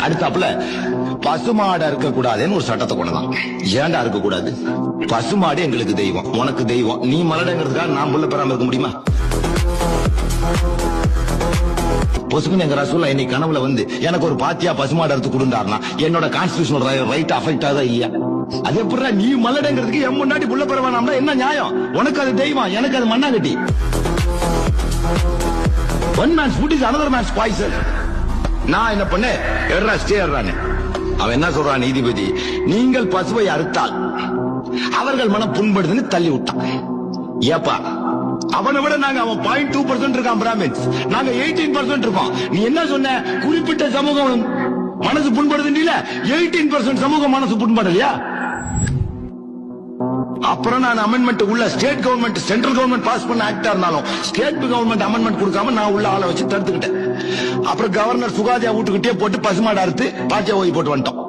அடுத்தாப்புல பசுமாடா இருக்க கூடாதுன்னு ஒரு சட்டத்தை கொண்டுதான். ஏன்டா இருக்க கூடாது? பசுமாடு எங்களுக்கு தெய்வம், உனக்கு தெய்வம். நீ மலடங்கிறதுக்காக நான் புள்ள பெறாம இருக்க முடியுமா? பொசுக்குன்னு எங்க ரசூல்லா இன்னைக்கு கனவுல வந்து எனக்கு ஒரு பாத்தியா பசுமாடு அறுத்து கொடுந்தாருனா என்னோட கான்ஸ்டிடியூஷனல் ரைட் அஃபெக்ட் ஆகுதா இல்லையா? அது எப்படிடா நீ மலடங்கிறதுக்கு என் முன்னாடி புள்ள பெற வேணாம்னா என்ன நியாயம்? உனக்கு அது தெய்வம், எனக்கு அது மண்ணாங்கட்டி. One man's food is another man's poison. நான் என்ன பண்ணேன்? அவன் என்ன சொல்றான் நீதிபதி, நீங்கள் பசுவை அறுத்தால் அவர்கள் மனம் புண்படுதுன்னு தள்ளி விட்டான். ஏப்பா அவனை விட நாங்க அவன் 0.2% இருக்கான் பிராமின்ஸ், நாங்க 18% இருக்கோம். நீ என்ன சொன்ன? குறிப்பிட்ட சமூகம் மனசு புண்படுதுல, 18% சமூகம் மனசு புண்படலையா? அப்புறம் நான் அமெண்ட்மெண்ட் உள்ள state government central government pass பண்ண ஆக்டா இருந்தாலும் ஸ்டேட் கவர்மெண்ட் அமெண்ட்மெண்ட் கொடுக்காம நான் உள்ள ஆளை வச்சு தடுத்துக்கிட்டேன். அப்புறம் கவர்னர் சுகாதியா வீட்டுக்கிட்டே போட்டு பசுமாடு அறுத்து பாத்தியா ஓய் போட்டு வந்துட்டோம்.